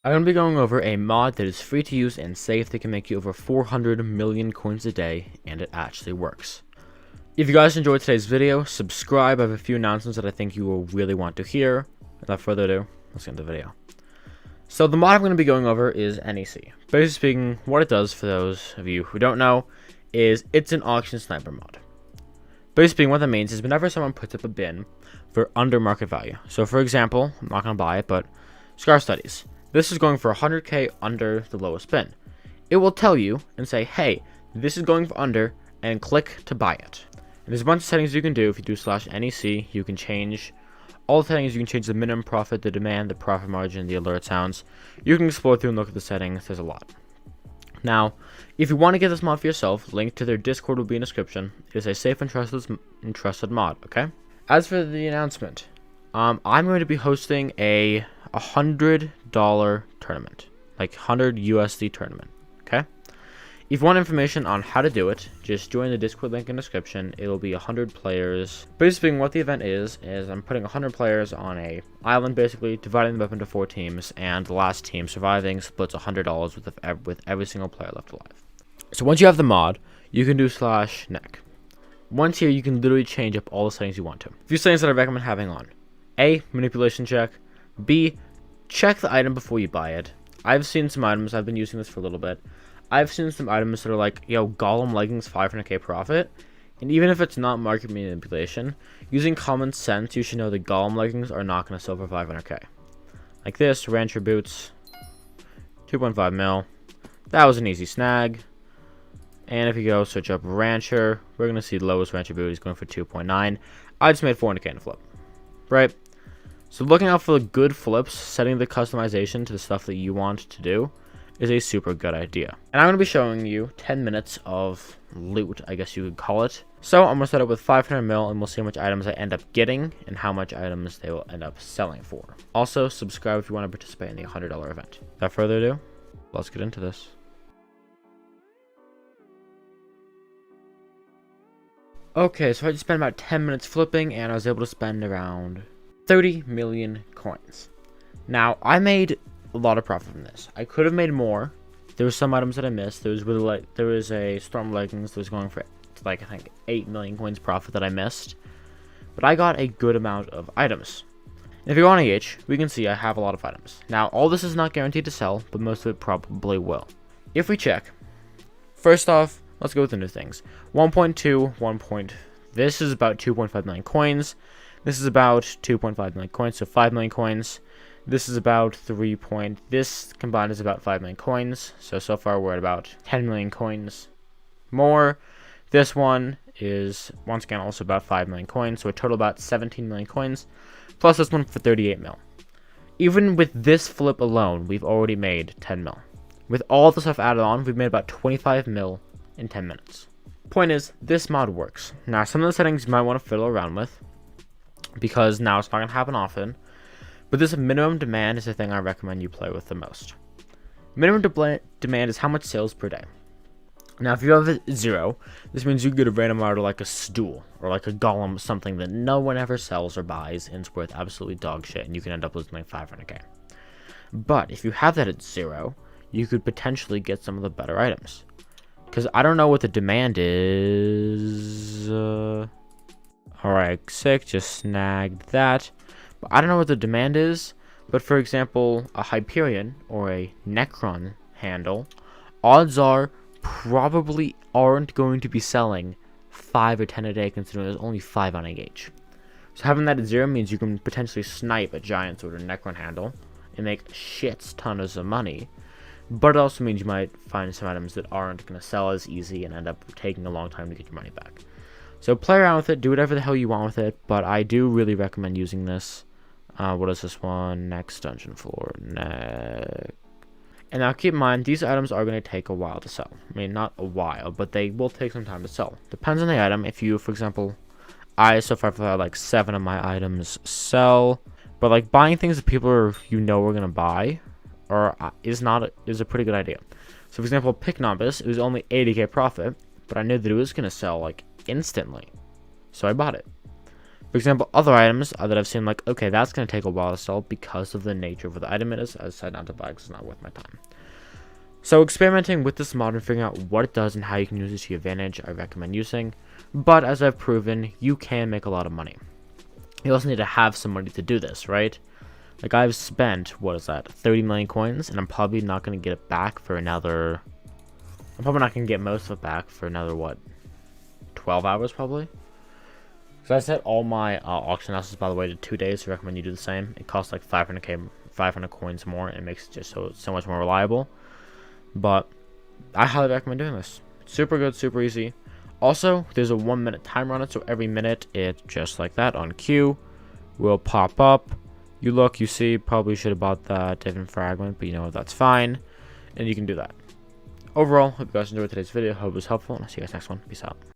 I'm going to be going over a mod that is free to use and safe that can make you over 400 million coins a day, and it actually works. If you guys enjoyed today's video, subscribe. I have a few announcements that I think you will really want to hear. Without further ado, let's get into the video. So the mod I'm going to be going over is NEC. Basically speaking, what it does, for those of you who don't know, is it's an auction sniper mod. Basically speaking, what that means is whenever someone puts up a bin for under market value. So for example, I'm not going to buy it, but Scar Studies. This is going for 100k under the lowest bin. It will tell you and say, hey, this is going for under, and click to buy it. And there's a bunch of settings you can do. If you do /NEC, you can change all the settings. You can change the minimum profit, the demand, the profit margin, the alert sounds. You can explore through and look at the settings. There's a lot. Now, if you want to get this mod for yourself, link to their Discord will be in the description. It is a safe and trusted mod, okay? As for the announcement, I'm going to be hosting a $100 tournament, like 100 USD tournament, okay? If you want information on how to do it, just join the Discord link in the description. It'll be 100 players. Basically, what the event is I'm putting 100 players on a island, basically dividing them up into 4 teams, and the last team surviving splits $100 with every single player left alive. So once you have the mod, you can do /nec. Once here, you can literally change up all the settings you want to. A few settings that I recommend having on: A, manipulation check; B, check the item before you buy it. I've seen some items, I've been using this for a little bit. I've seen some items that are like, yo, Golem leggings 500k profit. And even if it's not market manipulation, using common sense, you should know that Golem leggings are not going to sell for 500k. Like this, Rancher boots, 2.5 mil. That was an easy snag. And if you go search up Rancher, we're going to see the lowest Rancher boot is going for 2.9. I just made 400k in a flip, right? So looking out for the good flips, setting the customization to the stuff that you want to do is a super good idea. And I'm going to be showing you 10 minutes of loot, I guess you could call it. So I'm going to start up with 500 mil, and we'll see how much items I end up getting and how much items they will end up selling for. Also, subscribe if you want to participate in the $100 event. Without further ado, let's get into this. Okay, so I just spent about 10 minutes flipping, and I was able to spend around 30 million coins. Now, I made a lot of profit from this. I could have made more. There were some items that I missed. There was a Storm leggings that was going for like, I think 8 million coins profit that I missed. But I got a good amount of items. And if you go on AH, we can see I have a lot of items. Now, all this is not guaranteed to sell, but most of it probably will. If we check, first off, let's go with the new things. 1.2, this is about 2.5 million coins. This is about 2.5 million coins, so 5 million coins. This is about this combined is about 5 million coins. So far we're at about 10 million coins more. This one is, once again, also about 5 million coins. So a total about 17 million coins. Plus this one for 38 mil. Even with this flip alone, we've already made 10 mil. With all the stuff added on, we've made about 25 mil in 10 minutes. Point is, this mod works. Now, some of the settings you might want to fiddle around with, because now it's not going to happen often. But this minimum demand is the thing I recommend you play with the most. Minimum demand is how much sales per day. Now, if you have 0, this means you get a random order like a stool or like a golem, something that no one ever sells or buys, and it's worth absolutely dog shit, and you can end up losing like 500k. But if you have that at 0, you could potentially get some of the better items. Because I don't know what the demand is. Alright, sick, just snagged that. But I don't know what the demand is, but for example, a Hyperion or a Necron handle, odds are probably aren't going to be selling 5 or 10 a day, considering there's only 5 on engage. So having that at 0 means you can potentially snipe a Giant Sword or Necron handle and make shits tons of money. But it also means you might find some items that aren't going to sell as easy and end up taking a long time to get your money back. So play around with it, do whatever the hell you want with it, but I do really recommend using this. What is this one? Next dungeon floor. Next. And now keep in mind, these items are going to take a while to sell. I mean, not a while, but they will take some time to sell. Depends on the item. If you, for example, so far I've had like 7 of my items sell. But like buying things that people are, are going to buy is a pretty good idea. So for example, Pick Novice, it was only 80k profit, but I knew that it was going to sell like instantly. So I bought it. For example, other items that I've seen, like, okay, that's going to take a while to sell because of the nature of what the item is. I decided not to buy because it's not worth my time. So experimenting with this mod and figuring out what it does and how you can use it to your advantage, I recommend using. But as I've proven, you can make a lot of money. You also need to have some money to do this, right? Like, I've spent, what is that, 30 million coins, and I'm probably not going to get it back for another... I'm probably not going to get most of it back for another, what, 12 hours probably? So I set all my auction houses, by the way, to 2 days. I recommend you do the same. It costs like 500 coins more, and it makes it just so much more reliable. But I highly recommend doing this. Super good, super easy. Also, there's a 1-minute timer on it, so every minute, it just like that on cue will pop up. You look, you see, probably should have bought that different fragment, but you know what, that's fine. And you can do that. Overall, hope you guys enjoyed today's video. Hope it was helpful, and I'll see you guys next one. Peace out.